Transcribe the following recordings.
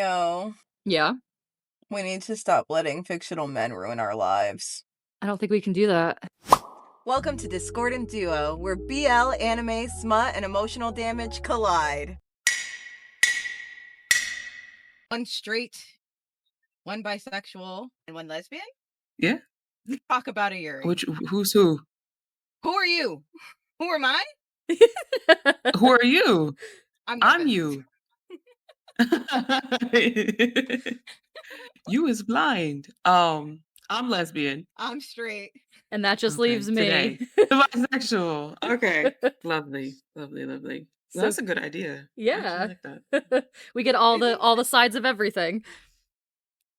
Mio, Yeah, we need to stop letting fictional men ruin our lives. I don't think we can do that. Welcome to Discordant Duo, where BL, anime, smut, and emotional damage collide. One straight, one bisexual, and one lesbian? Yeah. Talk about a Yuri. Who's who? Who are you? Who am I? Who are you? I'm no I'm business. you. You is blind. I'm lesbian. I'm straight. And that just Okay, leaves me. today. Bisexual. Okay. Lovely. Lovely, lovely. So That's a good idea. I actually yeah. like that. We get all the sides of everything.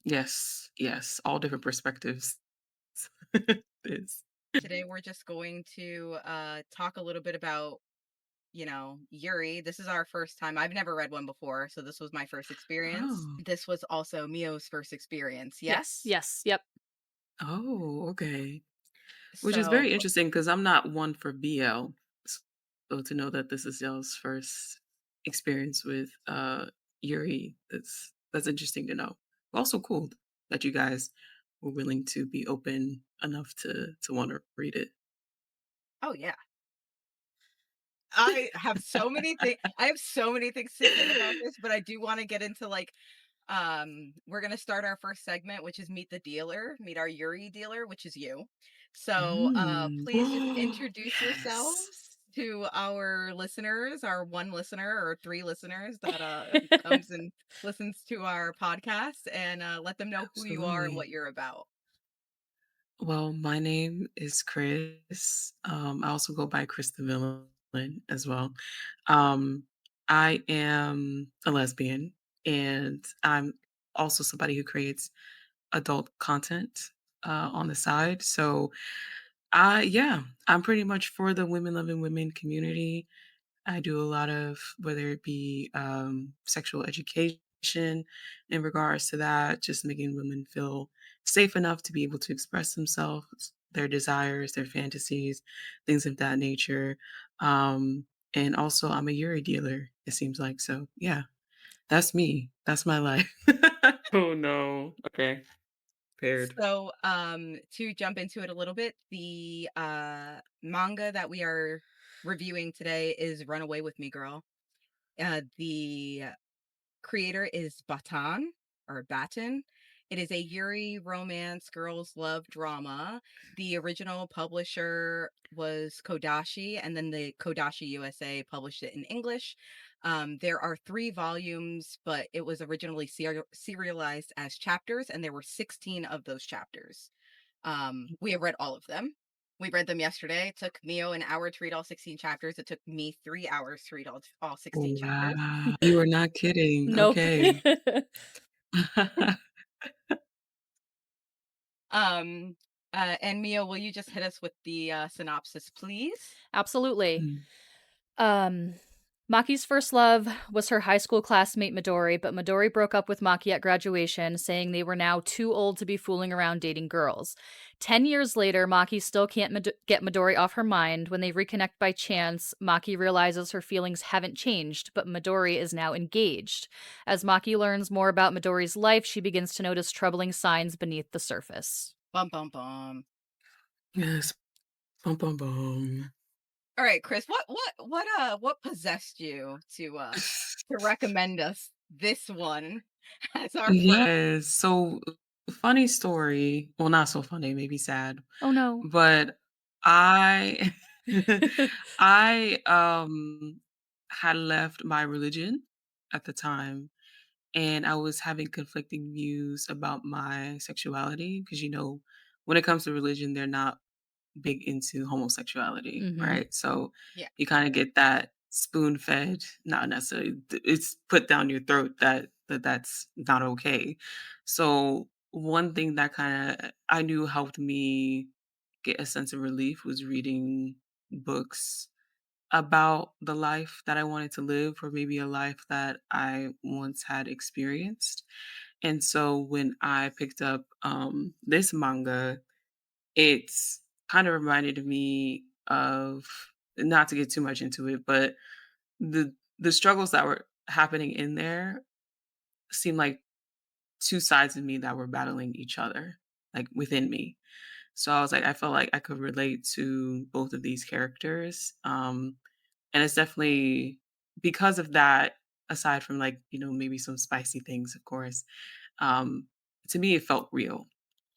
Yes, yes. All different perspectives. This. Today we're just going to talk a little bit about, Yuri. This is our first time. I've never read one before, so this was my first experience. Oh. This was also Mio's first experience, Yes, yes? yes, yep. Oh, okay. Which is So, very interesting because I'm not one for BL. So to know that this is y'all's first experience with Yuri, that's interesting to know. Also cool that you guys were willing to be open enough to want to read it. oh yeah. I have so many things to say about this, but I do want to get into we're gonna start our first segment, which is meet the dealer, meet our Yuri dealer, which is you. So Mm. please just introduce Yes. yourselves to our listeners, our one listener or three listeners that comes and listens to our podcast, and let them know who you are and Absolutely. what you're about. Well, my name is Chris. I also go by ChrisTheVillain as well. Um, I am a lesbian, and I'm also somebody who creates adult content on the side. So, yeah, I'm pretty much for the women loving women community. I do a lot of whether it be sexual education in regards to that, just making women feel safe enough to be able to express themselves, their desires, their fantasies, things of that nature. Um, and also, I'm a Yuri dealer, it seems like. So, yeah, that's me. That's my life. Oh, no. Okay. Paired. So, to jump into it a little bit, the manga that we are reviewing today is Run Away with Me Girl. The creator is Batan or Batten. It is a Yuri romance girls love drama. The original publisher was Kodashi, and then the Kodashi USA published it in English. There are 3 volumes, but it was originally serialized as chapters, and there were 16 of those chapters. We have read all of them. We read them yesterday. It took Mio an hour to read all 16 chapters. It took me 3 hours to read all 16 chapters. Wow. You are not kidding. Nope. Okay. Um, and Mia, will you just hit us with the synopsis, please? Absolutely. Mm. Um, Maki's first love was her high school classmate Midori, but Midori broke up with Maki at graduation, saying they were now too old to be fooling around dating girls. 10 years later, Maki still can't get Midori off her mind. When they reconnect by chance, Maki realizes her feelings haven't changed, but Midori is now engaged. As Maki learns more about Midori's life, she begins to notice troubling signs beneath the surface. Bum bum bum. Yes. Bum, bum, bum. All right, Chris, what possessed you to recommend us this one as our first? Yes. So funny story. Well, not so funny, maybe sad. Oh no. But I I had left my religion at the time, and I was having conflicting views about my sexuality because when it comes to religion, they're not big into homosexuality, Hmm. right? So Yeah. you kind of get that spoon fed, not necessarily, it's put down your throat that's not okay. So one thing that kind of I knew helped me get a sense of relief was reading books about the life that I wanted to live, or maybe a life that I once had experienced. And so when I picked up this manga, it's kind of reminded me of, not to get too much into it, but the struggles that were happening in there seemed like 2 sides of me that were battling each other, like, within me. So I was like, I felt like I could relate to both of these characters, and it's definitely because of that, aside from, like, maybe some spicy things, of course, um, to me, it felt real.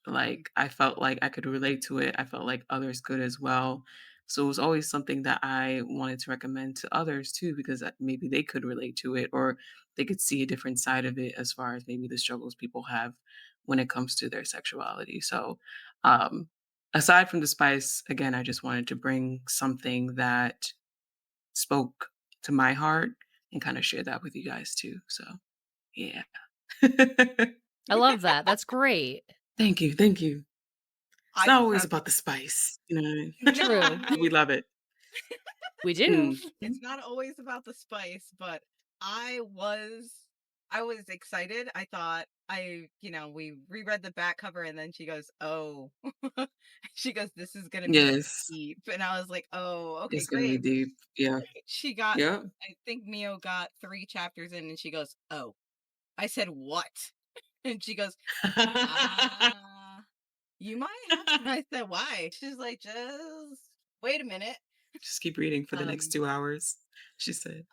Mhm. Like, I felt like I could relate to it. I felt like others could as well. So it was always something that I wanted to recommend to others too, because maybe they could relate to it or they could see a different side of it as far as maybe the struggles people have when it comes to their sexuality. So, um, aside from the spice, again, I just wanted to bring something that spoke to my heart and kind of share that with you guys too. So, yeah. I love that. That's great. Thank you. Thank you. It's I not just always have to about the spice, you know what I mean? no, True. We dude, love it. We do. Mhm. it's not always about the spice, but I was I was excited. I thought we reread the back cover and then she goes, "Oh." She goes, "This is gonna be Yes, deep." And I was like, "Oh, okay, it's gonna be great." deep. Yeah. She got Yep. I think Mio got 3 chapters in and she goes, "Oh." I said, "What?" And she goes, "Ah, you might have to." I said, "Why?" She's like, "Just wait a minute." Just keep reading for the next Um, 2 hours, she said.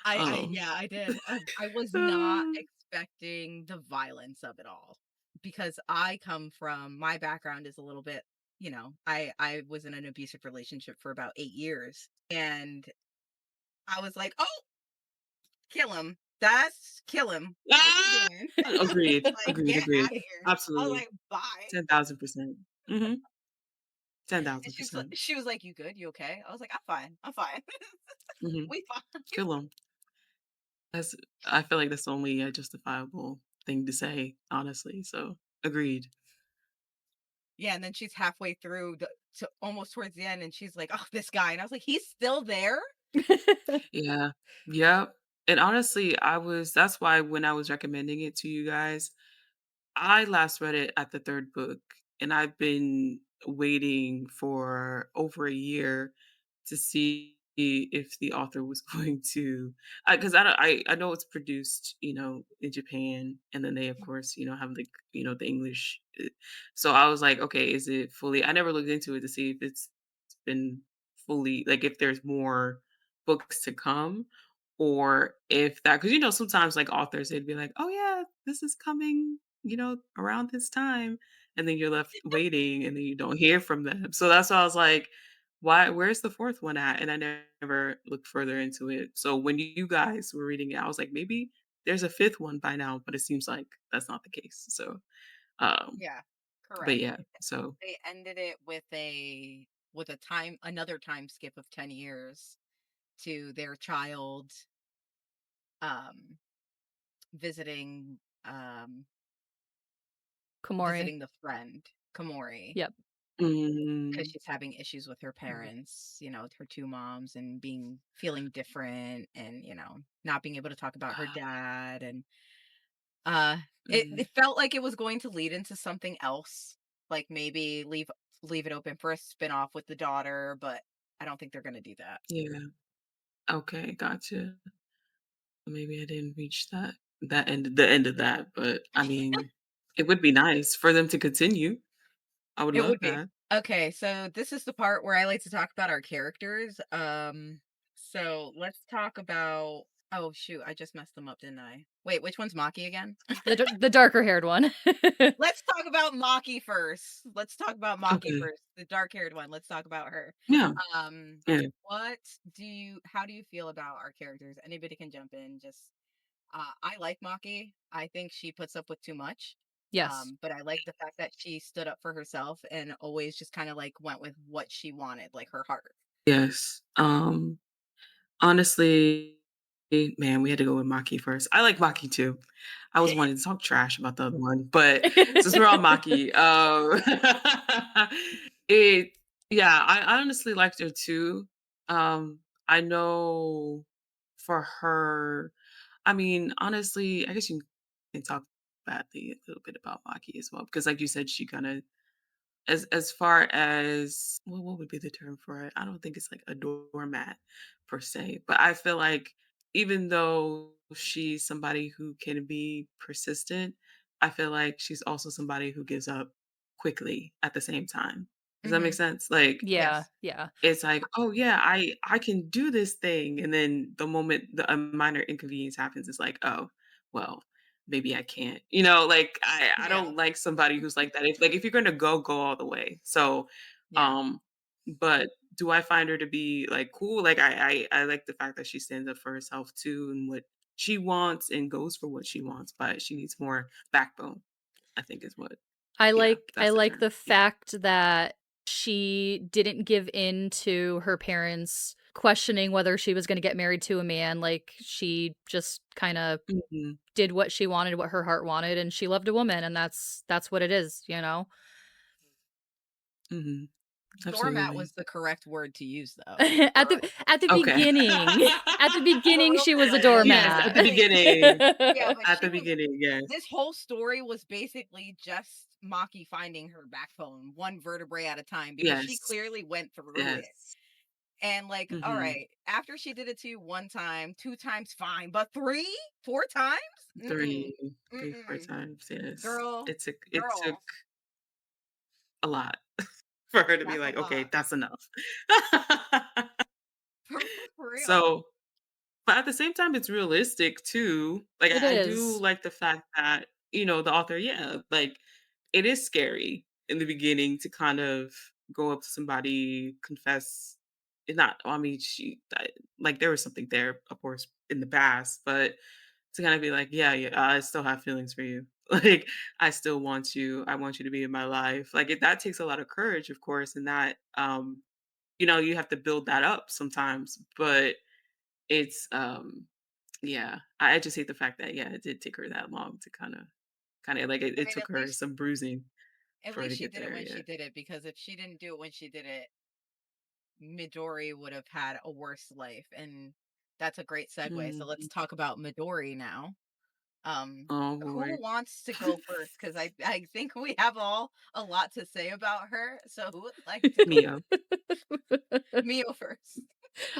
I Um yeah, I did. I was not expecting the violence of it all because I come from my background is a little bit, I was in an abusive relationship for about 8 years, and I was like, "Oh, kill him. That's kill him. What you Ah! doing?" Agreed, Like, agreed, "Get agreed. out of here." I was Absolutely. like, "Bye." 10,000%. Mhm. And 10,000%. she was like, "You good? You okay?" I was like, "I'm fine. I'm fine. Mhm. We fine." Kill 'em. That's I feel like that's only a justifiable thing to say, honestly, so agreed. Yeah, and then she's halfway through to almost towards the end, and she's like, "Oh, this guy," and I was like, "He's still there?" Yeah. Yep. And honestly, that's why when I was recommending it to you guys, I last read it at the 3rd book, and I've been waiting for over a year to see if the author was going to, because I don't I know it's produced, in Japan, and then they, of course, have, like, the English, so I was like, "Okay, is it fully," I never looked into it to see if it's been fully, like, if there's more books to come, or if that, because sometimes, like, authors, they'd be like, "Oh, yeah, this is coming, around this time," and then you're left waiting, and then you don't hear from them. So that's why I was like, where's the 4th one at? And I never looked further into it. So when you guys were reading it, I was like, maybe there's a 5th one by now, but it seems like that's not the case. So, um, Yeah, but correct. yeah, so They ended it with a time another time skip of 10 years to their child, um, visiting, Komori. visiting the friend, Komori, Yep. because mm, she's having issues with her mm, parents, with her 2 moms and feeling different and, not being able to talk about her dad and Uh, it mm, it felt like it was going to lead into something else, like maybe leave it open for a spinoff with the daughter, but I don't think they're gonna do that. yeah, okay, gotcha. Maybe I didn't reach the end of that, but I mean, it would be nice for them to continue. I would It love would be. that. Okay, so this is the part where I like to talk about our characters. So let's talk about oh shoot, I just messed them up, didn't I? Wait, which one's Maki again? The darker haired one. Let's talk about Maki first. Let's talk about Maki Okay. first, the dark-haired one. Let's talk about her. Yeah, Um, yeah. what how do you feel about our characters? Anybody can jump in. Just I like Maki. I think she puts up with too much. Yes. But I like the fact that she stood up for herself and always just kind of like went with what she wanted, like her heart. Yes. Honestly, man, we had to go with Maki first. I like Maki too. I was wanting to talk trash about the other one, but since we're on Maki, it yeah, I honestly liked her too. I know for her, I mean, honestly, I guess you can talk badly a little bit about Maki as well, because like you said, she kind of, as far as, well, what would be the term for it? I don't think it's like a doormat per se, but I feel like even though she's somebody who can be persistent, I feel like she's also somebody who gives up quickly at the same time. Does that make Mhm. sense? Like, Yeah, Yes. yeah. it's like, "Oh, yeah, I can do this thing," and then the moment a minor inconvenience happens, it's like, "Oh, well, maybe I can't." Like, I Yeah. don't like somebody who's like that. If you're gonna go, go all the way. So, Yeah. um, but do I find her to be, like, cool? Like, I like the fact that she stands up for herself too and what she wants and goes for what she wants, but she needs more backbone, I think is what yeah, I that's the like term. the Yeah. fact that she didn't give in to her parents questioning whether she was gonna get married to a man, like, she just kinda Mhm, did what she wanted, what her heart wanted, and she loved a woman, and that's what it is, you know? mhm. Doormat Absolutely. was the correct word to use, though. At Girl. the Okay. beginning. At the For beginning, real, she for was a real. Like, Yes, at the doormat. basically beginning. yeah, but At she the was beginning, yes. this whole story was basically just Maki finding her backbone, one vertebrae at a time, because she Yes, clearly went through it. yes. And like, all Mhm. right, after she did it to you one time, two times, fine, but three, four times? Mm-mm. 3, 3, 4 Mm-mm. times, yes. Girl, It took girl, a lot for her to be that's a like, "Okay, lot. that's enough." For real. So but at the same time, it's realistic too. Like, It I do is. like the fact that, the author yeah, like, it is scary in the beginning to kind of go up to somebody, confess not I mean, like, there was something there, of course, in the past, but to kinda be like, "Yeah, yeah, I still have feelings for you. Like, I still want you. I want you to be in my life." Like, that takes a lot of courage, of course, and that, you have to build that up sometimes, but it's, yeah, I just hate the fact that, yeah, it did take her that long to kinda like, it I it mean, took her some bruising at for her to least she get did it there, when yeah. she did it, because if she didn't do it when she did it, Midori would have had a worse life. And that's a great segue. So let's Mhm. talk about Midori now. Um, Oh, who boy. wants to go first? Because I think we have all a lot to say about her. So who would like to go Mia. first? Mio first.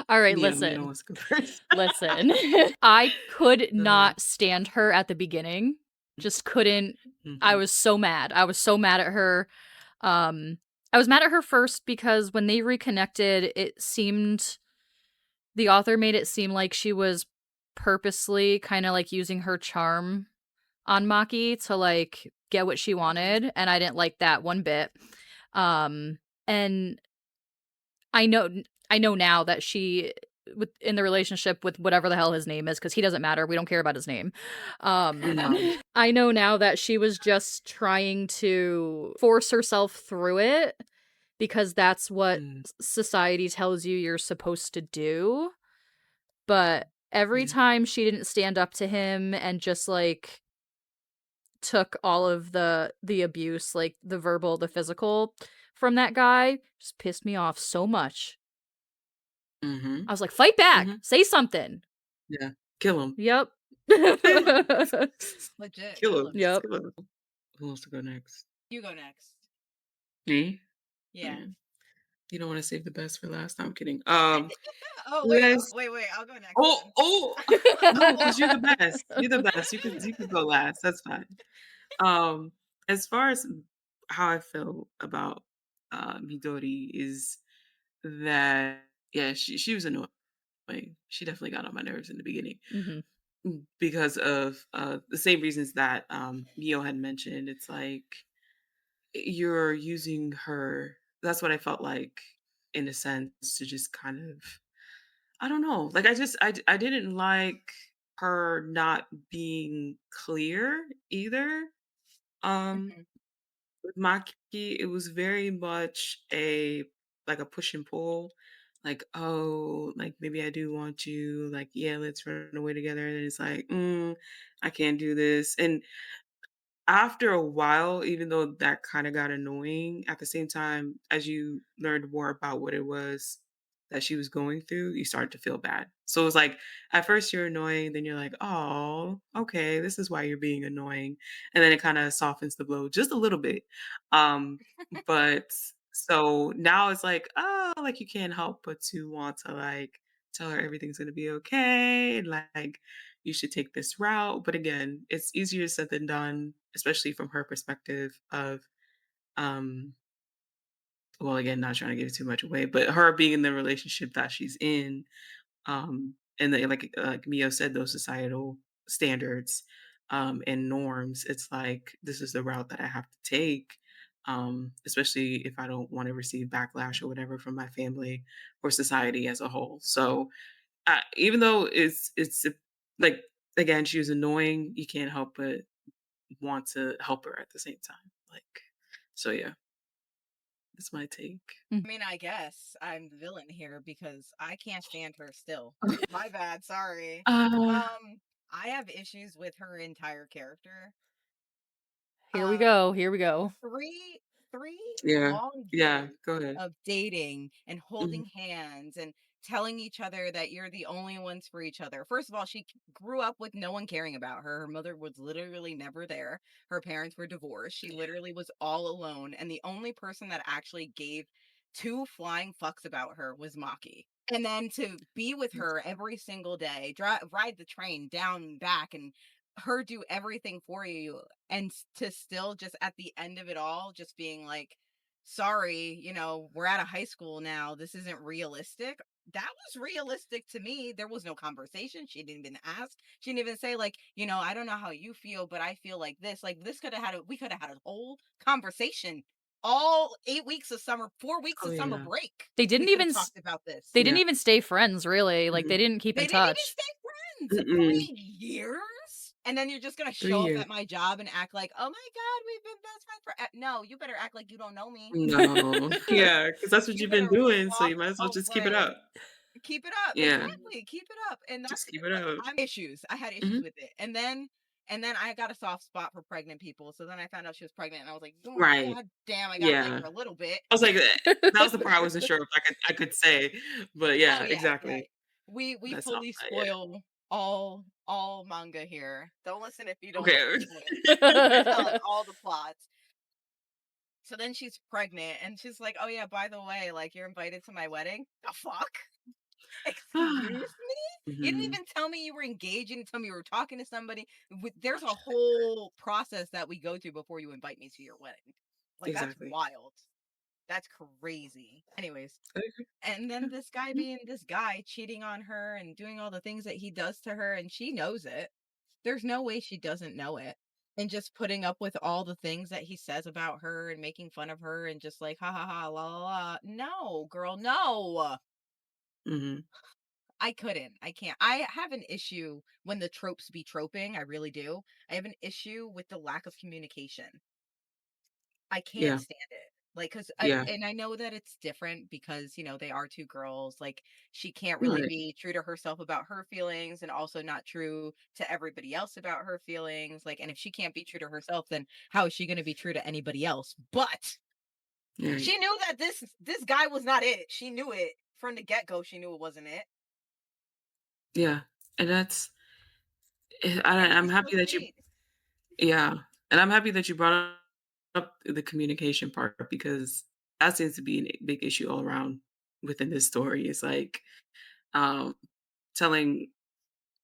Alright, Mia listen. wants to go first. Listen. I could Uh-huh. not stand her at the beginning. Just couldn't. I Mhm. was so mad. I was so mad at her. Um, I was mad at her first because when they reconnected, it seemed the author made it seem like she was purposely kinda, like, using her charm on Maki to, like, get what she Mhm. wanted, and I didn't like that one bit. And I know now that she with in the relationship with whatever the hell his name is, because he doesn't matter, we don't care about his name. No. I know now that she was just trying to force herself through it because that's what Mm, society tells you you're supposed to do, but every yeah. time she didn't stand up to him and just, like, took all of the abuse, like, the verbal, the physical from that guy, just pissed me off so much. I Mhm. was like, "Fight back! Mhm. Say something!" Yeah. Kill him. Yep. Legit, Kill kill him. him. Just Yep. kill him. Who wants to go next? You go next. Me? Yeah. Yeah. You don't wanna save the best for last? I'm kidding. Oh wait, Let's wait. I'll go next oh, then. oh! No, because 'cause you're the best. You're the best. You could go last. That's fine. Um, as far as how I feel about, Midori is that, yeah, she was annoying. She definitely got on my nerves in the beginning, Mhm. because of, the same reasons that, Mio had mentioned. It's like, you're using her that's what I felt like, in a sense, to just kind of I don't know, like, I didn't like her not being clear either. Um, Mhm. with Maki, it was very much a push and pull, like, "Oh, like, maybe I do want you, like, yeah, let's run away together," and it's like, I can't do this," and after a while, even though that kinda got annoying, at the same time, as you learned more about what it was that she was going through, you start to feel bad. So it's like, at first you're annoying, then you're like, "Oh, okay, this is why you're being annoying." And then it kinda softens the blow just a little bit. Um, but so now it's like, oh, like, you can't help but to want to, like, tell her everything's gonna be okay, and, like, you should take this route, but again, it's easier said than done, especially from her perspective of, um well, again, not trying to give too much away, but her being in the relationship that she's in, and then like Mio said, those societal standards, and norms, it's like, this is the route that I have to take, especially if I don't wanna receive backlash or whatever from my family or society as a whole. So, even though like, again, she was annoying, you can't help but want to help her at the same time, like, so yeah, that's my take. Mm. I mean, I guess I'm the villain here because I can't stand her still. My bad, sorry. Uh, I have issues with her entire character. Here we Um, go. Here we go. three three yeah, long yeah, years go ahead. of dating and Mhm, holding hands and telling each other that you're the only ones for each other. First of all, she grew up with no one caring about her. Her mother was literally never there. Her parents were divorced. She literally was all alone. And the only person that actually gave two flying fucks about her was Maki. And then to be with her every single day, ride the train down and back, and her do everything for you, and to still just at the end of it all just being like, sorry, we're out of high school now, this isn't realistic. That was realistic to me. There was no conversation. She didn't even ask. She didn't even say like, I don't know how you feel, but I feel like this. Like, this could have had we could have had a whole conversation all 8 weeks of summer, 4 weeks oh, of summer yeah. break. They We didn't could have even s talked about this. they didn't Yeah. even stay friends, really, like, they Mhm. didn't keep They in didn't even touch. stay friends. Mm-mm. 3 years, and then you're just gonna 3 show up years. at my job and act like, "Oh my god, we've been best friends for." No, you better act like you don't know me. No. Yeah, because that's what You you've been better doing, so walk you might as well just keep it away. up. Keep it up. Yeah, Exactly. Keep it up. And that's just keep it up. I'm issues. I had issues Mhm. with it. And then I got a soft spot for pregnant people. So then I found out she was pregnant and I was like, "Oh, Right. god damn, I gotta like Yeah. her a little bit." I was like, that was the part I wasn't sure if I could say, but Oh yeah, yeah, exactly. right. We That's all fully yeah. spoil all manga here. Don't listen if you don't want Okay. spoilers. We're telling all the plots. So then she's pregnant and she's like, "Oh yeah, by the way, like you're invited to my wedding." The fuck? Excuse me? You didn't Mhm. even tell me you were engaged. You didn't tell me you were talking to somebody. There's a whole process that we go through before you invite me to your wedding. Like, that's Exactly. wild. That's crazy. Anyways, I agree. and Yeah. then this guy Mhm. being this guy cheating on her and doing all the things that he does to her, and she knows it. There's no way she doesn't know it. And just putting up with all the things that he says about her and making fun of her and just like, ha ha ha, la la la. No, girl, no. Mhm. I couldn't. I can't. I have an issue when the tropes be troping. I really do. I have an issue with the lack of communication. I can't Yeah. stand it. Like, cause Yeah. and I know that it's different because, they are two girls. Like, she can't really Right. be true to herself about her feelings and also not true to everybody else about her feelings. Like, and if she can't be true to herself, then how is she going to be true to anybody else? But Right. she knew that this guy was not it. She knew it from the get-go. She knew it wasn't it. Yeah. And that's And I'm she's so happy that you sweet. yeah, and I'm happy that you brought up the communication part because that seems to be a big issue all around within this story. It's like, um, telling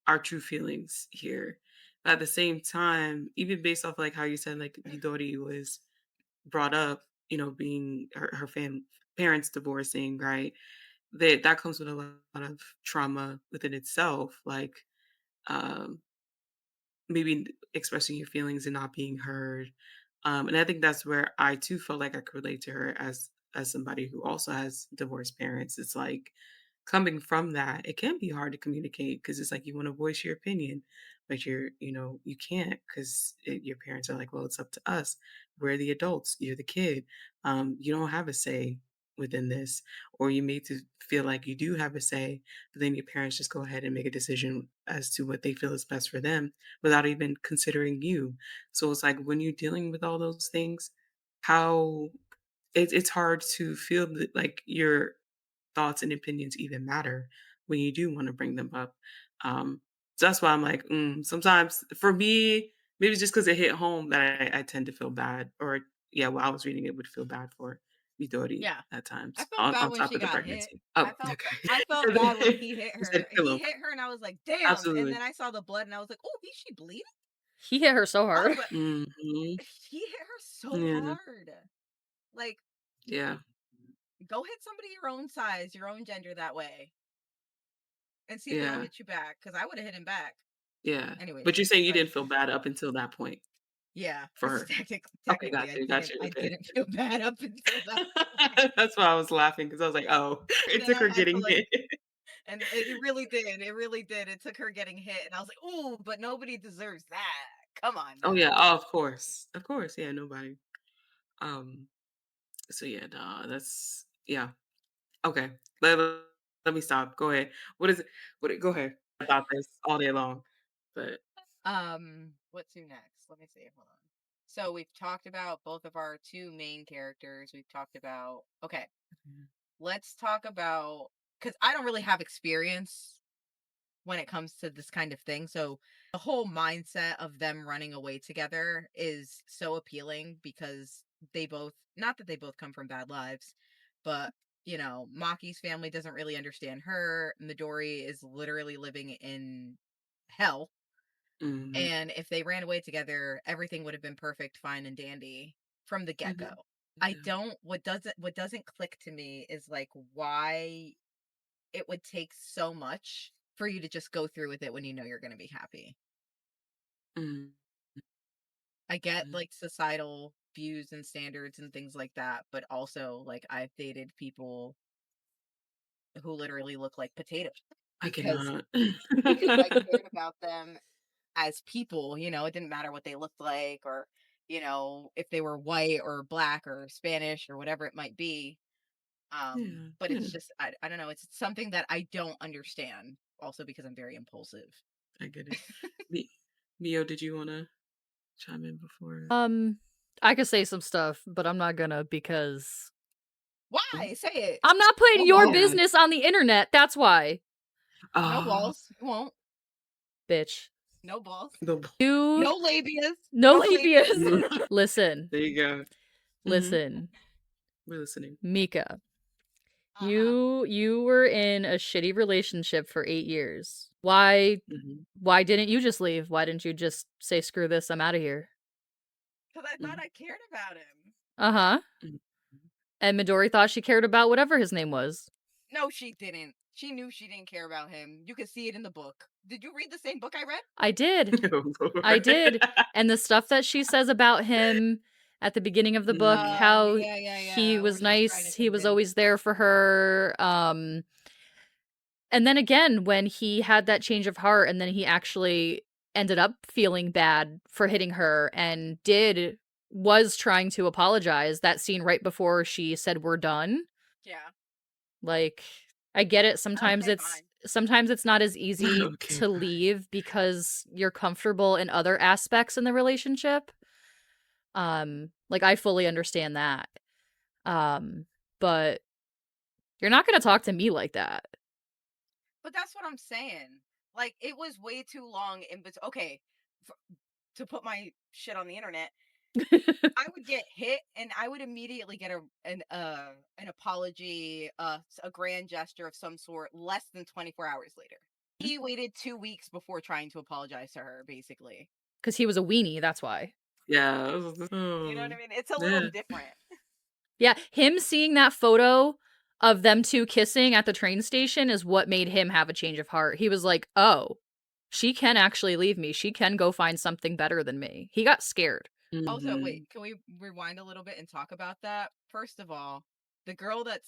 our true feelings here. But at the same time, even based off like how you said like Midori was brought up, being her parents divorcing, right? That comes with a lot of trauma within itself, like um maybe expressing your feelings and not being heard. And I think that's where I too felt like I could relate to her as somebody who also has divorced parents. It's like coming from that, it can be hard to communicate because it's like you want to voice your opinion, but you can't because your parents are like, well, it's up to us. We're the adults. You're the kid. You don't have a say within this, or you made to feel like you do have a say, but then your parents just go ahead and make a decision as to what they feel is best for them without even considering you. So it's like when you're dealing with all those things, how it's hard to feel that like your thoughts and opinions even matter when you do want to bring them up. Um, so that's why I'm like, sometimes for me, maybe it's just because it hit home that I tend to feel bad, or yeah, while I was reading it, would feel bad for. Midori Yeah. at I times felt bad on when top she of the got hit. pregnancy. Oh, okay. I felt bad when he hit You said her. He pillow. hit her and I was like, "Damn." And Absolutely. then I saw the blood and I was like, "Oh, is she bleeding?" He hit her so Oh, hard. but Mhm. he hit her so Yeah. hard. Like, Yeah. go hit somebody your own size, your own gender that way and see if they don't Yeah. hit you back. Cause I would have hit him back. Yeah. Anyways, But you're saying you but didn't feel bad up until that point yeah, for her? Okay, technically got you, got you, I okay. didn't feel bad up until that point. That's why I was laughing because I was like, "Oh, And it then took I her had to getting like, hit." and it really did. It really did. It took her getting hit. And I was like, "Oh, but nobody deserves that. Come on Oh, now." yeah. Oh, of course. Of course, yeah, nobody. Um, so yeah, no, that's yeah. Okay. Let let me stop. Go ahead. What is it? Go ahead. About this all day long. But What's new next? Let me see. Hold on. So we've talked about both of our two main characters. We've talked about okay. Let's talk about because I don't really have experience when it comes to this kind of thing. So the whole mindset of them running away together is so appealing because they both not that they both come from bad lives, but Maki's family doesn't really understand her. Midori is literally living in hell. mhm. And if they ran away together, everything would have been perfect, fine, and dandy from the get-go. Mhm. I Yeah. don't what doesn't click to me is like why it would take so much for you to just go through with it when you know you're going to be happy. Mhm. I get Mhm. like societal views and standards and things like that, but also like I've dated people who literally look like potatoes I because cannot. I cared about them as people, it didn't matter what they looked like or if they were white or black or Spanish or whatever it might be. Yeah, But yeah, it's just I don't know, it's something that I don't understand also because I'm very impulsive. I get it. Me Mio, did you wanna chime in before? Um, I could say some stuff, but I'm not gonna because Oh, Why? Say it. I'm not putting No your balls. yeah. business on the internet. That's why, No Oh, balls. You won't. bitch. No balls. the You No labias. no No labias. labias. Listen, there you go. Mhm. listen, We're listening. Mika. Uh-huh. You were in a shitty relationship for 8 years. Why didn't you just leave? Why didn't you just say screw this, I'm out of here? Because I thought Mhm, I cared about him. Uh-huh. mhm. And Midori thought she cared about whatever his name was. No, she didn't. She knew she didn't care about him. You could see it in the book. Did you read the same book I read? I did. Oh, I Lord. did. And the stuff that she says about him at the beginning of the book, Mhm, Oh, how yeah, yeah, he yeah. Where was she's trying to nice, he was convince. always there for her. And then again, when he had that change of heart and then he actually ended up feeling bad for hitting her and was trying to apologize, that scene right before she said we're done. Yeah. Like, I get it. Okay, fine. Sometimes it's not as easy okay, to fine. leave because you're comfortable in other aspects in the relationship. Like I fully understand that. Um, but you're not going to talk to me like that. But that's what I'm saying. Like, it was way too long in between. Okay, f to put my shit on the internet, I would get hit and I would immediately get an apology, a grand gesture of some sort less than 24 hours later. He waited 2 weeks before trying to apologize to her, basically. Cuz he was a weenie, that's why. Yeah, You know what I mean? It's a little yeah. different. Yeah, him seeing that photo of them two kissing at the train station is what made him have a change of heart. He was like, "Oh, she can actually leave me. She can go find something better than me." He got scared. Also, wait, Mhm, can we rewind a little bit and talk about that? First of all, the girl that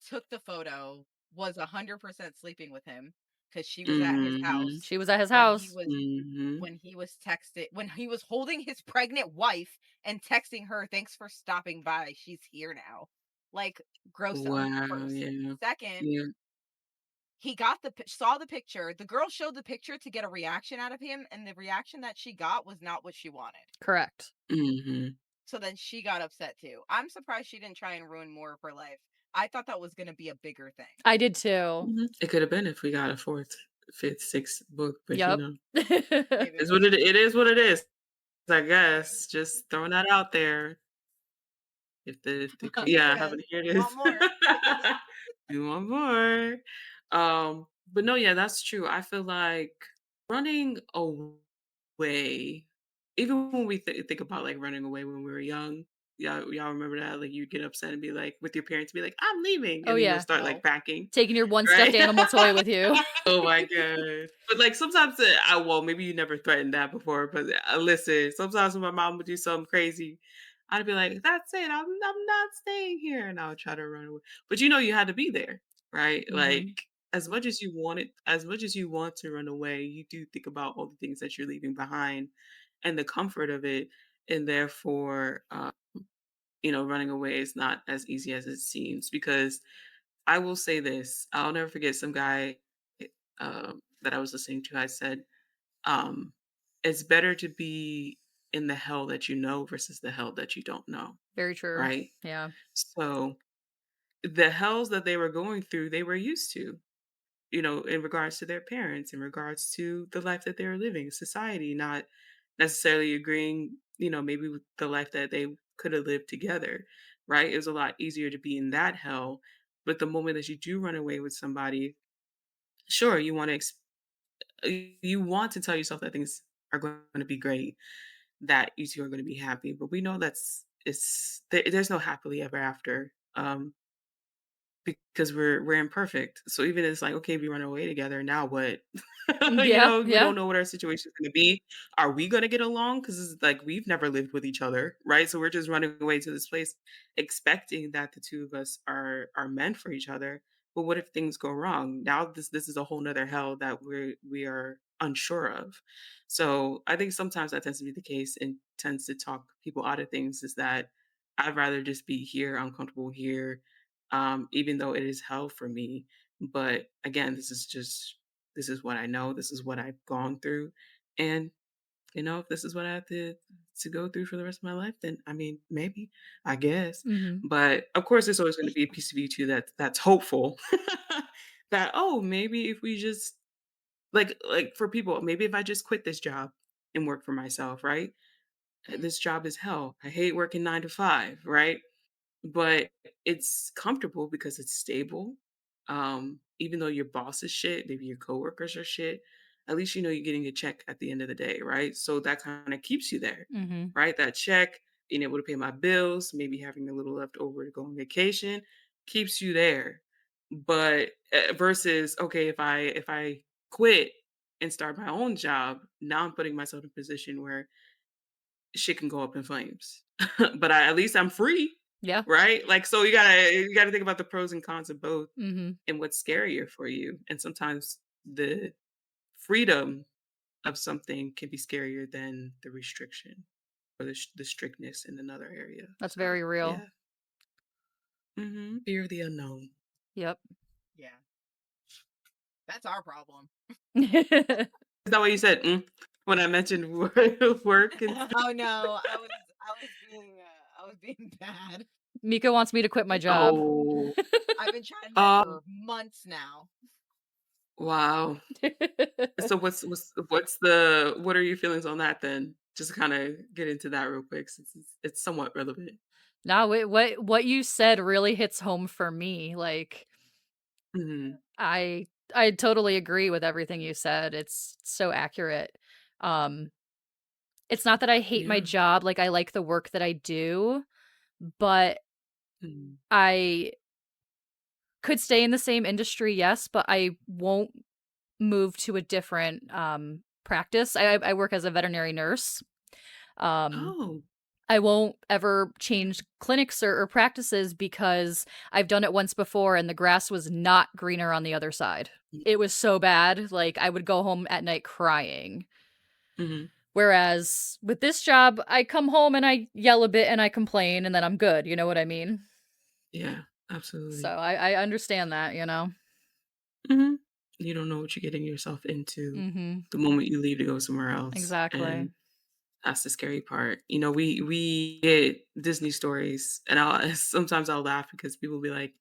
took the photo was 100% sleeping with him because she was at his mhm, house She was at his when he house. was mhm. when he was holding his pregnant wife and texting her, "Thanks for stopping by. She's here now." Like, gross Wow, first. yeah. Second, Yeah. he got saw the picture. The girl showed the picture to get a reaction out of him, and the reaction that she got was not what she wanted. Correct. Mhm. So then she got upset too. I'm surprised she didn't try and ruin more of her life. I thought that was going to be a bigger thing. I did too. Mhm. It could have been if we got a 4th, 5th, 6th book, but, Yep. Maybe. it is what it is, I guess, just throwing that out there. yeah, I Yes, haven't here we it want is. more. We want more. But no, yeah, that's true. I feel like running away, even when we think about like running away when we were young, y'all remember that? Like you get upset and be like with your parents, be like, "I'm leaving," Oh, and then you'll yeah. start like No. packing, Taking your one stuffed right? animal toy with you. Oh my god. But, like, sometimes, well, maybe you never threatened that before, but, listen, sometimes when my mom would do something crazy, I'd be like, "That's it, I'm not staying here," and I would try to run away. But, you had to be there, right? Like, Mhm. as much as you want to run away, you do think about all the things that you're leaving behind and the comfort of it, and therefore, running away is not as easy as it seems because I will say this, I'll never forget some guy, eh, that I was listening to, I said, um, "It's better to be in the hell that you know versus the hell that you don't know," Very true. right? Yeah. So, the hells that they were going through, they were used to, in regards to their parents, in regards to the life that they were living, society, not necessarily agreeing, maybe with the life that they could have lived together, right? It was a lot easier to be in that hell. But the moment that you do run away with somebody, sure, you want to tell yourself that things are going to be great, that you two are going to be happy, but we know there's no happily ever after. Because we're imperfect. So even it's like, okay, we run away together. Now what? Yeah, We yeah. don't know what our situation is going to be. Are we going to get along? Because it's like we've never lived with each other, right? So we're just running away to this place, expecting that the two of us are meant for each other. But what if things go wrong? Now this is a whole nother hell that we are unsure of. So I think sometimes that tends to be the case and tends to talk people out of things. Is that I'd rather just be here, uncomfortable here, even though it is hell for me. But again, this is what I know, this is what I've gone through. And if this is what I have to go through for the rest of my life, then I mean, maybe, I guess. Mhm. But of course there's always going to be a piece of you too that's hopeful. That, oh, maybe if we just like for people, maybe if I just quit this job and work for myself, right? This job is hell. I hate working 9 to 5, right? But it's comfortable because it's stable. Even though your boss is shit, maybe your coworkers are shit, at least you know you're getting a check at the end of the day, right? So that kind of keeps you there, Mhm. right? That check, being able to pay my bills, maybe having a little left over to go on vacation, keeps you there. But versus, okay, if I quit and start my own job, now I'm putting myself in a position where shit can go up in flames. But at least I'm free, Yeah. right? Like, so you gotta think about the pros and cons of both Mhm. and what's scarier for you. And sometimes the freedom of something can be scarier than the restriction or the strictness in another area. That's So very real. yeah. Fear of the unknown. Yep. Yeah, that's our problem. Is that what you said? When I mentioned work and stuff. Oh no, I was being bad. Mika wants me to quit my job. Oh. I've been trying that Oh, for months now. wow. So what are your feelings on that then? Just kind of get into that real quick since it's somewhat relevant. No, what you said really hits home for me. Like Mhm. I totally agree with everything you said. It's so accurate. Um it's not that I hate my Yeah. job, like I like the work that I do, but Mhm. I could stay in the same industry, yes, but I won't move to a different practice. I work as a veterinary nurse. Um Oh. I won't ever change clinics or practices because I've done it once before and the grass was not greener on the other side. It was so bad, like I would go home at night crying. Mhm. Whereas with this job, I come home and I yell a bit and I complain and then I'm good. You know what I mean? Yeah, So absolutely. I understand that, you know? Mhm. You don't know what you're getting yourself into Mhm. the moment you leave to go somewhere else, Exactly. and that's the scary part. We get Disney stories, and I'll sometimes I'll laugh because people will be like,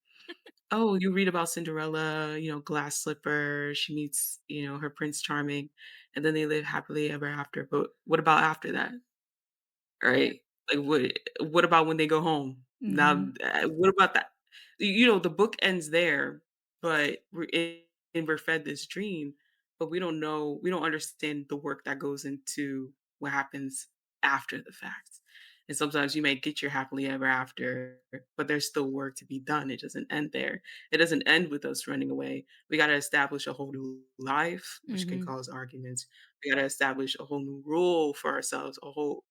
"Oh, you read about Cinderella, glass slipper, she meets, her Prince Charming, and then they live happily ever after." But what about after that, Yeah. right? Like, what about when they go home? Now, Mhm. what about that? The book ends there, but we're fed this dream, but we don't understand the work that goes into what happens after the fact. And sometimes you may get your happily ever after, but there's still work to be done. It doesn't end there. It doesn't end with us running away. We got to establish a whole new life, which can Mhm. cause arguments. We got to establish a whole new rule for ourselves, a whole,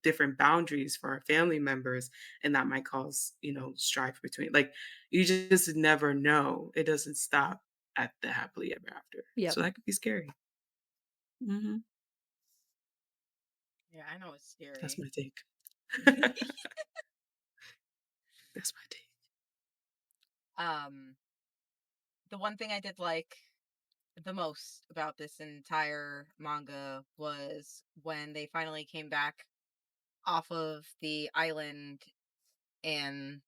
different boundaries for our family members, and that might cause, strife between, like, you just never know. It doesn't stop at the happily ever after. Yep. So that could be scary. Mhm. Yeah, I know it's That's scary. my take. That's my take. um, the one thing I did like the most about this entire manga was when they finally came back off of the island and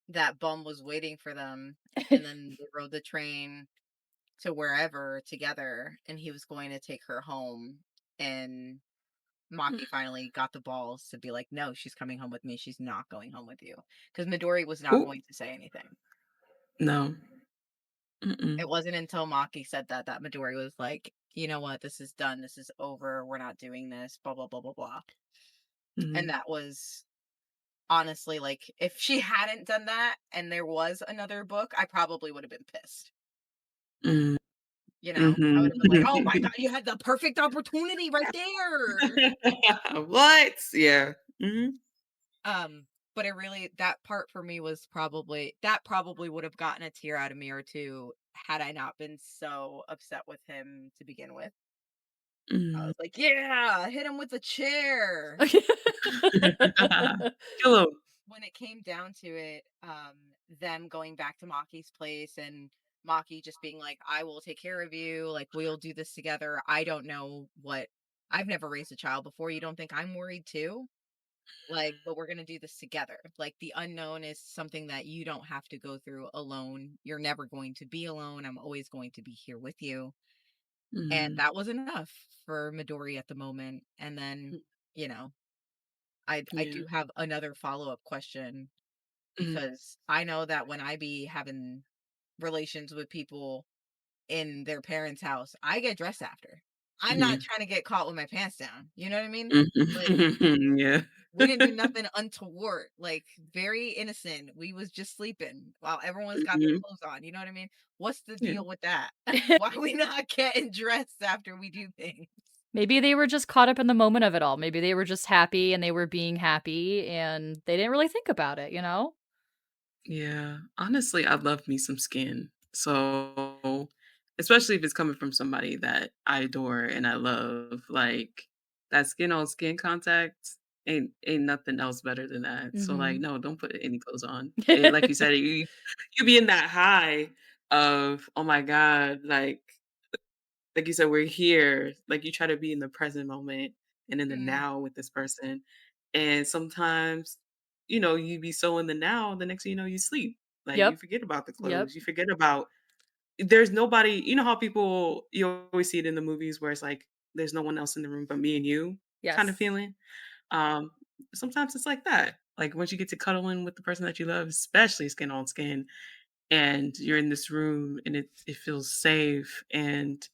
that bum was waiting for them, and then they rode the train to wherever together, and he was going to take her home, and Maki finally got the balls to be like, "No, she's coming home with me. She's not going home with you." Because Midori was not Ooh, going to say anything. no. Mm-mm. It wasn't until Maki said that that Midori was like, "You know what? This is done. This is over. We're not doing this. Blah blah blah blah blah." And Mhm. that was honestly like, if she hadn't done that and there was another book, I probably would have been pissed. Mm. You know, I Mhm. would have been like, "Oh my god, you had the perfect opportunity right there." What? Yeah. Mhm. Um, but it really, that part for me was probably, that probably would have gotten a tear out of me or two had I not been so upset with him to begin with. I Mhm. was like, "Yeah, hit him with a chair." Kill 'em. When it came down to it, them going back to Maki's place and Maki just being like, "I will take care of you. Like, we'll do this together. I don't know what, I've never raised a child before. You don't think I'm worried too? Like, but we're gonna do this together. Like, the unknown is something that you don't have to go through alone. You're never going to be alone. I'm always going to be here with you." And Mhm. that was enough for Midori at the moment. And then, you know, I Yeah. do have another follow-up question, Mhm. because I know that when I be having relations with people in their parents' house, I get dressed after. I'm not Mhm. trying to get caught with my pants down. You know what I mean? Like, Mhm. Yeah. we didn't do nothing untoward, like, very innocent. We was just sleeping while everyone's got their Mhm. clothes on, you know what I mean? What's the Yeah. deal with that? Why are we not getting dressed after we do things? Maybe they were just caught up in the moment of it all. Maybe they were just happy and they were being happy and they didn't really think about it, you know? Yeah. Honestly, I love me some skin. So, especially if it's coming from somebody that I adore and I love, like, that skin on skin contact ain't nothing else better than that. So, like, Mhm. no, don't put any clothes on. Like you said, you be in that high of, oh my God, like you said, we're here. Like, you try to be in the present moment and in the Mm, now with this person. And sometimes, you be so in the now, the next thing you know, you sleep. Like, you Yep. forget about the Yep. clothes. You forget about, there's nobody, how people, you always see it in the movies where it's like, there's no one else in the room but me and you kind of Yes. feeling. Um, Sometimes it's like that. Like, once you get to cuddling with the person that you love, especially skin on skin, and you're in this room and it feels safe, and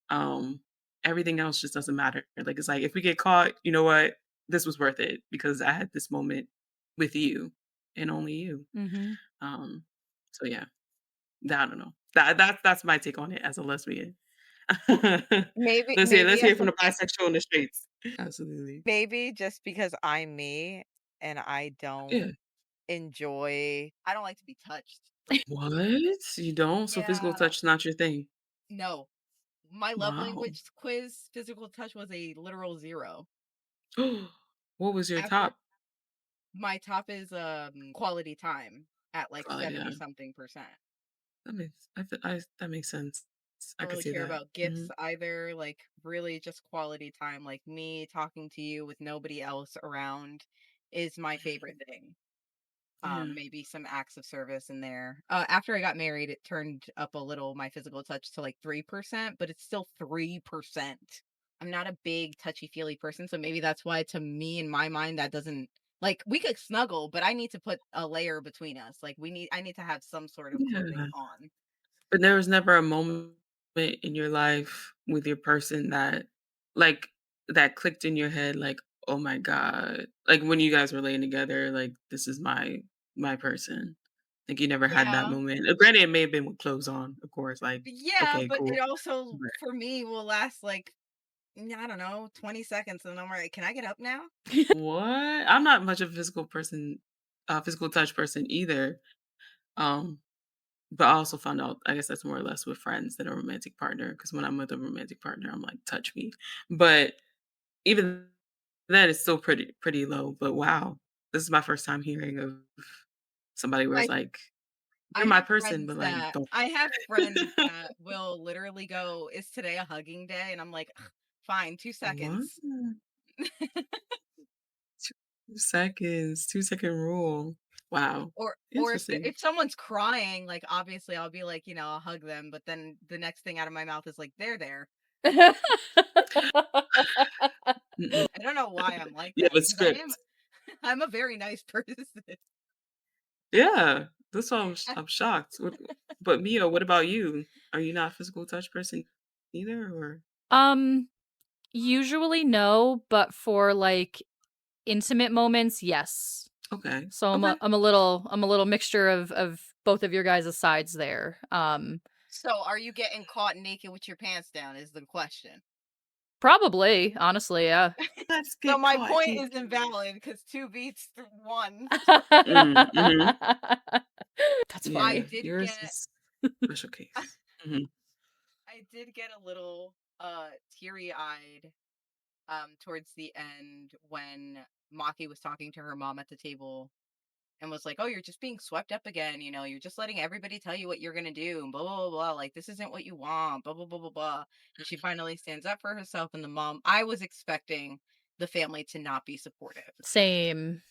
um, everything else just doesn't matter. Like, it's like, if we get caught, you know what? This was worth it because I had this moment with you and only you. Mhm. Um, so yeah, I don't know. That's my take on it as a lesbian. maybe Let's maybe hear it as from a the bisexual in the streets. Absolutely. maybe just because I'm me and I don't Yeah. enjoy, I don't like to be touched. Like, What? You don't? So physical yeah, touch is not your thing? no. My love Wow. language quiz, physical touch was a literal 0. What was your After, top? my top is quality time at like Quality 70 time. something percent. That makes sense. I I don't could really see care that. about gifts Mhm. either, like really just quality time, like me talking to you with nobody else around is my favorite thing. Yeah. Maybe some acts of service in there. After I got married, it turned up a little, my physical touch, to like 3%, but it's still 3%. I'm not a big touchy feely person, so maybe that's why to me in my mind that doesn't, Like, we could snuggle, but I need to put a layer between us. Like, I need to have some sort of clothing Yeah. on. But there was never a moment in your life with your person that, like, that clicked in your head, like, "Oh my god." Like, when you guys were laying together, like, "This is my person." Like, you never had that Yeah. moment? Granted, it may have been with clothes on, of course, like, Yeah, "Okay, but cool." it also, But for me, will last, like, I don't know, 20 seconds, and I'm like, "Can I get up now?" what? I'm not much of a physical person, physical touch person either, um, but I also found out I guess that's more or less with friends than a romantic partner. Because when I'm with a romantic partner, I'm like, "Touch me." But even then, it's still pretty low, but wow, this is my first time hearing of somebody where it's I like, I "You're my have person," friends but, like, that don't. I have friends that will literally go, "Is today a hugging day?" And I'm like, "Ugh, fine, 2 What? seconds." 2 seconds, 2-second rule. Wow, Or interesting. if someone's crying, like, obviously, I'll be like, I'll hug them, but then the next thing out of my mouth is like, "They're there." Mm-mm. I don't know why I'm like You that have a because I am script. I'm a very nice person. Yeah, that's why I'm shocked. But Mia, what about you? Are you not a physical touch person either, or Um, Usually no, but for, like, intimate moments, yes. okay, So okay. I'm a little mixture of both of your guys' sides there. So, are you getting caught naked with your pants down is the question. Probably, honestly, yeah. Let's So get my caught point is naked. invalid because 2 beats 1. Mhm. That's I Yeah, funny. did yours get is special case. Mhm. I did get a little, teary-eyed, towards the end when Maki was talking to her mom at the table and was like, "Oh, you're just being swept up again, you're just letting everybody tell you what you're gonna do, and blah, blah, blah, blah, like, this isn't what you want, blah, blah, blah, blah, blah." And she finally stands up for herself, and the mom I was expecting the family to not be supportive. Same.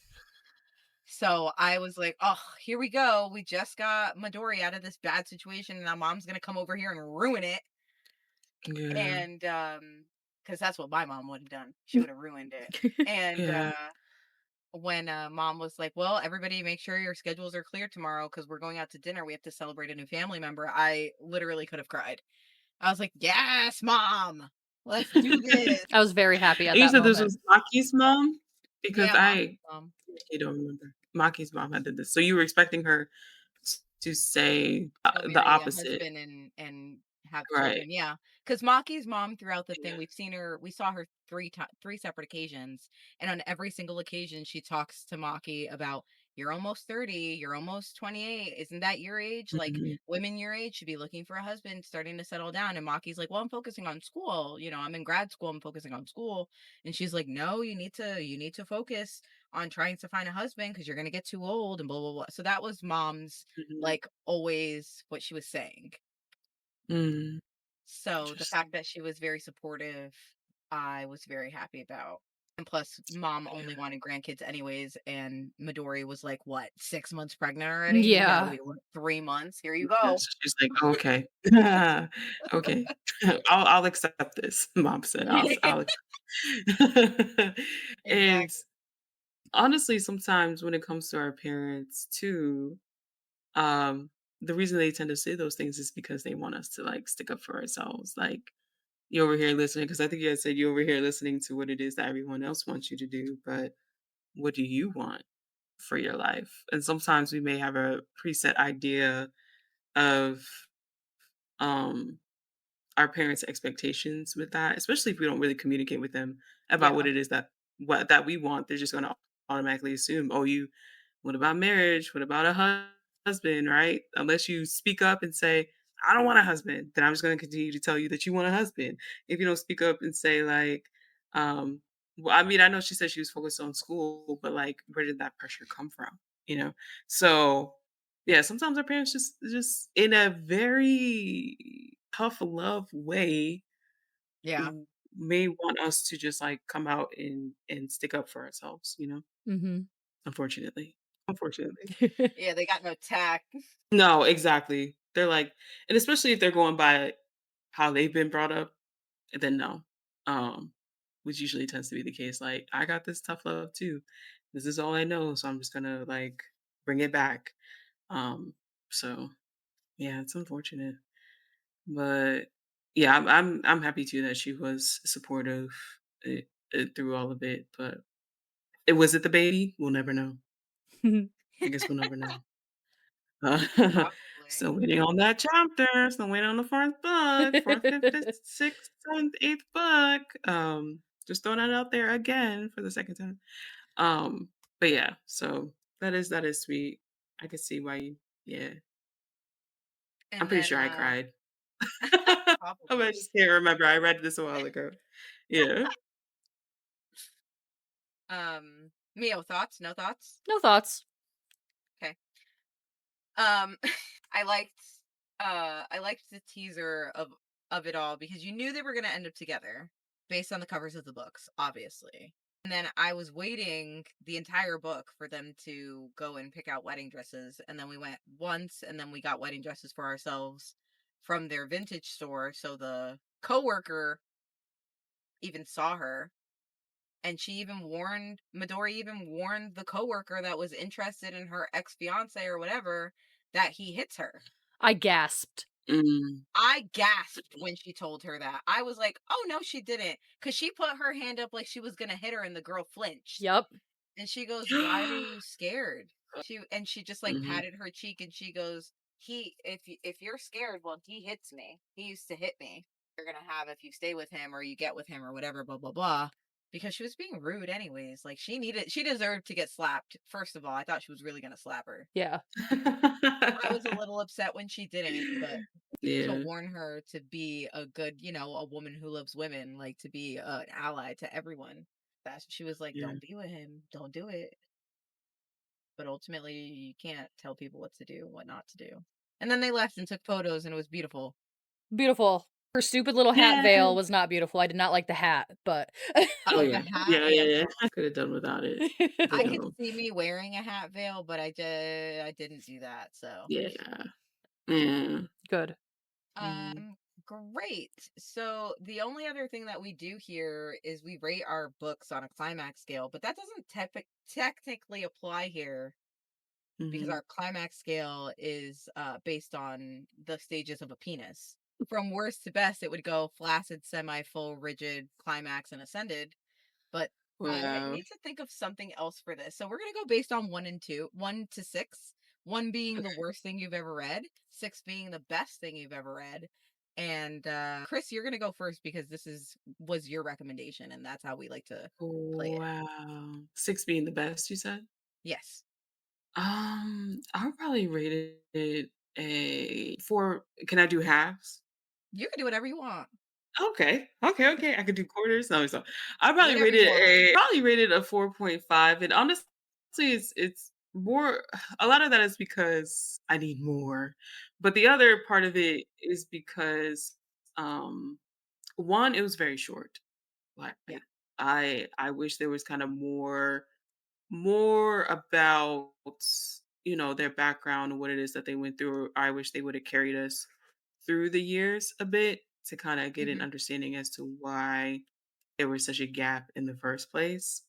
So I was like, "Oh, here we go. We just got Midori out of this bad situation, and now mom's gonna come over here and ruin it." Yeah, And because that's what my mom would have done. She would have ruined it. And yeah. when mom was like, "Well, everybody make sure your schedules are clear tomorrow because we're going out to dinner. We have to celebrate a new family member." I literally could have cried. I was like, "Yes, mom. Let's do this." I was very happy at And you that said this moment. was Maki's mom? Because Yeah, Maki's I mom. you don't remember. Maki's mom had did this. So you were expecting her to say, Go the marry a opposite. husband and have Right. children, yeah. Because Maki's mom throughout the thing, we saw her 3 separate occasions, and on every single occasion, she talks to Maki about, "You're almost 30, you're almost 28, isn't that your age? Like, Mhm, women your age should be looking for a husband, starting to settle down," and Maki's like, "Well, I'm focusing on school, I'm in grad school, I'm focusing on school," and she's like, "No, you need to focus on trying to find a husband because 'cause you're gonna get too old," and blah, blah, blah. So that was mom's, mhm, like, always what she was saying. mm, So the fact interesting. that she was very supportive, I was very happy about. And plus, mom only Yeah. wanted grandkids anyways, and Midori was like, what, 6 months pregnant already? You gotta Yeah. wait, what, 3 months? Here you Yeah, go. so she's like, "Okay. Okay. I'll accept this," mom said. I'll accept." And Exactly. honestly, sometimes when it comes to our parents too, um, the reason they tend to say those things is because they want us to, like, stick up for ourselves, like, "You over here listening," because I think you had said, "You over here listening to what it is that everyone else wants you to do, but what do you want for your life?" And sometimes we may have a preset idea of, um our parents' expectations with that, especially if we don't really communicate with them about Yeah. what it is that we want. They're just gonna automatically assume, "Oh, you what about marriage? What about a husband?" Right? Unless you speak up and say, "I don't want a husband," then I'm just gonna continue to tell you that you want a husband. If you don't speak up and say like, well, I mean, I know she said she was focused on school, but like, where did that pressure come from? You know? So yeah, sometimes our parents just in a very tough love way Yeah. may want us to just like come out and stick up for ourselves, you know? Mhm. Unfortunately. Unfortunately. Yeah, they got no tact. No, exactly. They're like, and especially if they're going by how they've been brought up, then no. Um which usually tends to be the case. Like, I got this tough love too. This is all I know, so I'm just gonna like bring it back. Um, so yeah, it's unfortunate, but yeah, I'm happy too that she was supportive through all of it. But it was it the baby? We'll never know. I guess we'll never know. Probably. Still waiting on that chapter. Still waiting on the fourth book, fourth, fifth, sixth, seventh, eighth book. Just throwing that out there again for the second time. Um, but yeah, so that is sweet. I could see why you yeah. I'm And pretty then sure I cried. I probably. just can't remember. I read this a while ago. Yeah. Mio, thoughts? No thoughts? No thoughts. Okay. I liked I liked the teaser of it all because you knew they were gonna end up together based on the covers of the books, obviously. And then I was waiting the entire book for them to go and pick out wedding dresses, and then we went once, and then we got wedding dresses for ourselves from their vintage store. So the coworker even saw her, and she even warned Midori even warned the coworker that was interested in her ex-fiance or whatever that he hits her. I gasped. Mm. I gasped when she told her that. I was like, "Oh no, she didn't," because she put her hand up like she was gonna hit her, and the girl flinched. Yep. And she goes, "Why are you scared?" She just like Mhm. patted her cheek, and she goes, "He, if you're scared, well, he hits me. He used to hit me. You're gonna have if you stay with him or you get with him or whatever, blah blah blah." Because she was being rude, anyways. Like she deserved to get slapped. First of all, I thought she was really gonna slap her. Yeah. I was a little upset when she didn't, but to Yeah, warn her to be a good, a woman who loves women, like to be an ally to everyone. That she was like, yeah. "Don't be with him. Don't do it." But ultimately, you can't tell people what to do and what not to do. And then they left and took photos, and it was beautiful. Beautiful. Her stupid little hat Yeah. veil was not beautiful. I did not like the hat, but Oh, The yeah. hat Yeah, yeah, veil. yeah. I could have done without it, I you could know? see me wearing a hat veil, but I didn't do that. So, Yeah. Yeah. good. Mhm. um, great. So the only other thing that we do here is we rate our books on a climax scale, but that doesn't technically apply here because Mhm. our climax scale is based on the stages of a penis. From worst to best, it would go flaccid, semi full, rigid, climax, and ascended. But I Wow. need to think of something else for this. So we're going to go based on one and two, one to six, one being the Okay. worst thing you've ever read, six being the best thing you've ever read. And Chris, you're going to go first because was your recommendation, and that's how we like to play it. Wow. 6 being the best, you said? Yes, I'll probably rate it a 4. Can I do halves? you can do whatever you want, Okay. Okay, okay. I could do quarters. No, so I whatever you want. probably rated a 4.5. And honestly, it's more a lot of that is because I need more. But the other part of it is because um one, it was very short. Like Yeah. I wish there was kind of more about their background and what it is that they went through. I wish they would have carried us through the years a bit to kind of get an Hmm. understanding as to why there was such a gap in the first place.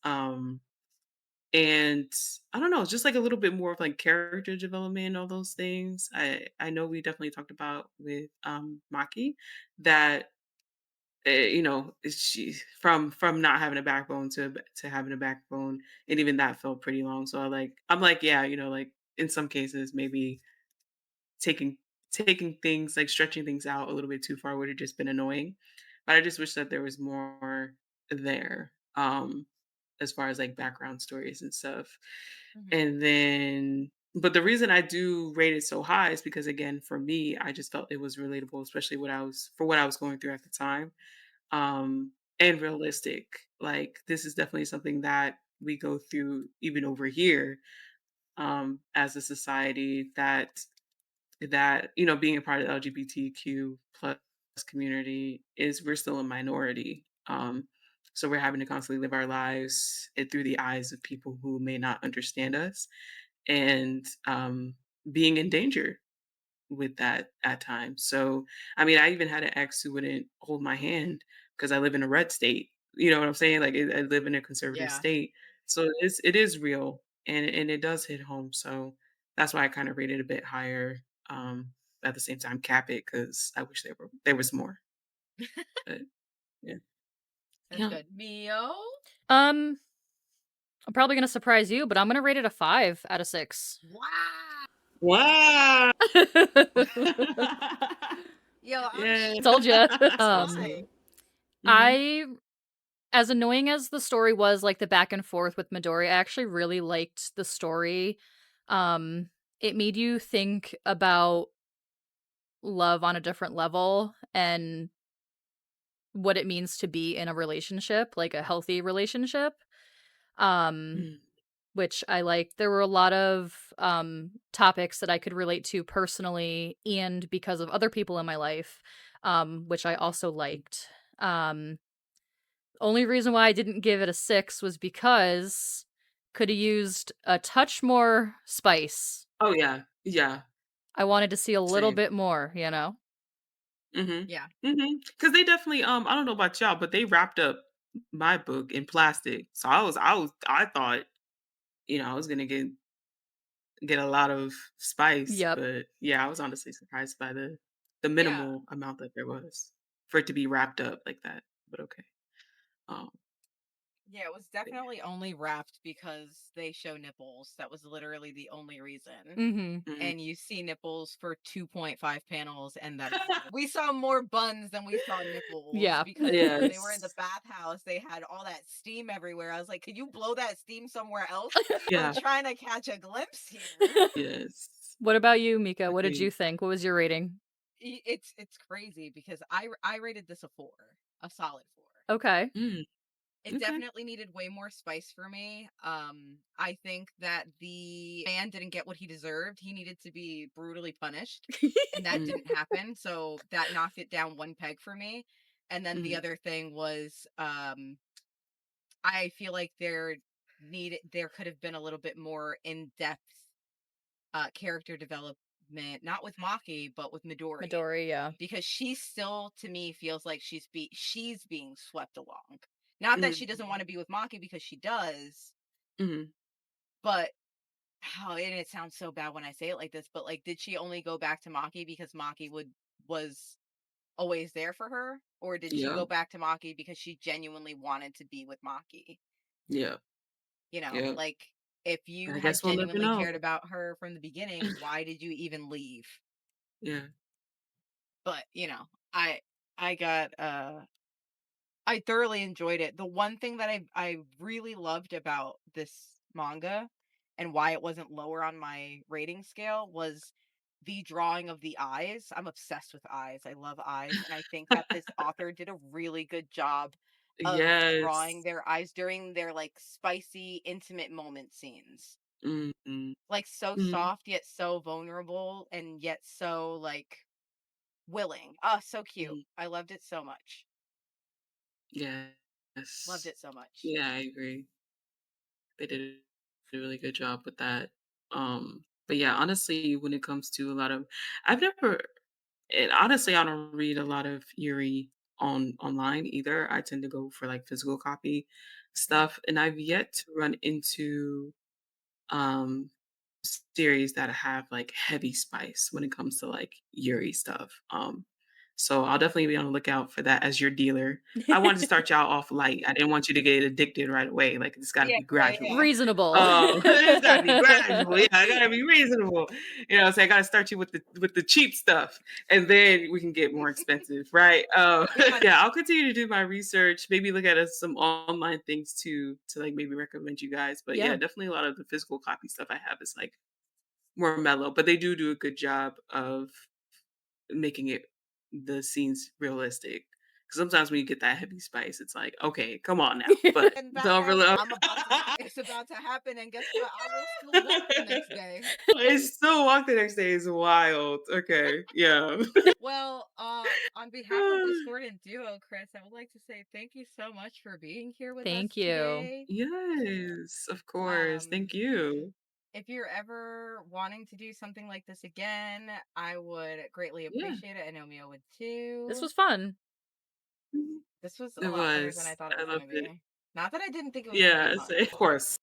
And I don't know, just like a little bit more of like character development and all those things. I know we definitely talked about with Maki that she from not having a backbone to having a backbone, and even that felt pretty long. So I'm like, yeah, like in some cases maybe taking taking things like stretching things out a little bit too far would have just been annoying. But I just wish that there was more there, as far as like background stories and stuff. Hmm. And then but the reason I do rate it so high is because again, for me, I just felt it was relatable, especially what I was going through at the time, and realistic. Like this is definitely something that we go through even over here, as a society that being a part of the LGBTQ plus community is we're still a minority. So we're having to constantly live our lives through the eyes of people who may not understand us, and being in danger with that at times. So I mean, I even had an ex who wouldn't hold my hand because I live in a red state. You know what I'm saying? Like, I live in a conservative Yeah. state, so it is real, and it does hit home, so that's why I kinda rate it a bit higher, at the same time, cap it because I wish there was more, but yeah. That's Yeah. good. Mio? Um, I'm probably gonna surprise you, but I'm gonna rate it a 5 out of 6. Wow. Wow! Yo, I'm Yeah. Told you. That's why? awesome. Mhm. I as annoying as the story was, like the back and forth with Midori, I actually really liked the story. Um, it made you think about love on a different level and what it means to be in a relationship, like a healthy relationship. Um, Mm, which I liked. There were a lot of topics that I could relate to personally and because of other people in my life, which I also mm. liked. Um, Only reason why I didn't give it a 6 was because could have used a touch more spice. Oh, yeah. Yeah. I wanted to see a little Same. bit more, you know? Mhm. Yeah. Because they definitely, I don't know about y'all, but they wrapped up my book in plastic, so I thought, I was gonna get a lot of spice, Yep. but yeah, I was honestly surprised by the Yeah. minimal amount that there was for it to be wrapped up like that, but okay. Um, Yeah, it was but yeah. definitely only wrapped because they show nipples. That was literally the only reason. Mhm. Mhm. And you see nipples for 2.5 panels, and that is it. We saw more buns than we saw nipples Yeah. because when they were in the Yes. bathhouse, they had all that steam everywhere. I was like, could you blow that steam somewhere else? We're Yeah. trying to catch a glimpse here. Yes. What about you, Mika? What did you Agreed. think? What was your rating? It's crazy because I rated this a 4, a solid 4. Okay. Mm, It okay. definitely needed way more spice for me. I think that the man didn't get what he deserved. He needed to be brutally punished, and that Mm, didn't happen. So that knocked it down one peg for me. And then the mhm, other thing was, I feel like there could have been a little bit more in depth character development, not with Maki, but with Midori, Midori, yeah. because she still to me feels like she's being swept along. Not that she doesn't mhm, want to be with Maki because she does, mhm. but and it sounds so bad when I say it like this, but like did she only go back to Maki because Maki would was always there for her, or did she Yeah. go back to Maki because she genuinely wanted to be with Maki? Yeah. Yeah. Like if you I had guess we'll never genuinely know. cared about her from the beginning, why did you even leave? Yeah. But, I got I thoroughly enjoyed it. The one thing that I really loved about this manga and why it wasn't lower on my rating scale was the drawing of the eyes. I'm obsessed with eyes. I love eyes, and I think that this author did a really good job of drawing Yes. their eyes during their like spicy intimate moment scenes. Mhm. Like so Mhm. soft yet so vulnerable and yet so like willing. Oh, so cute. Mhm. I loved it so much. Loved Yes. it so much. Yeah, I agree. They did a really good job with that. But yeah, honestly, when it comes to a lot of I've never and honestly, I don't read a lot of Yuri online either. I tend to go for like physical copy Mhm. stuff, and I've yet to run into um series that have like heavy spice when it comes to like Yuri stuff. So I'll definitely be on the lookout for that as your dealer. I wanted to start y'all off light. I didn't want you to get addicted right away. Like it's got to Yeah, be yeah, gradual. yeah. Reasonable. It's got to be gradual. Yeah, I got to be reasonable. So I got to start you with the cheap stuff, and then we can get more expensive, right? We got Yeah, I'll continue to do my research. Maybe look at some online things too to like maybe recommend you guys. But yeah, Yeah. definitely a lot of the physical copy stuff I have is like more mellow, but they do a good job of making it the scenes realistic. 'Cause sometimes when you get that heavy spice, it's like, okay, come on now, but and back don't out. really. I'm about to it's about to happen, and guess what? I will still walk the next day. It's still walk the next day is wild. Okay, yeah. Well, on behalf of Discord and Duo, Chris, I would like to say thank you so much for being here with us Thank you. today. Yes, of course. Um, Thank you. if you're ever wanting to do something like this again, I would greatly Yeah. appreciate it. I know Mia would This too. was fun. This was a It lot better than I was. thought it I was gonna loved it. be. Not that I didn't think it was gonna be Yeah, fun. of course.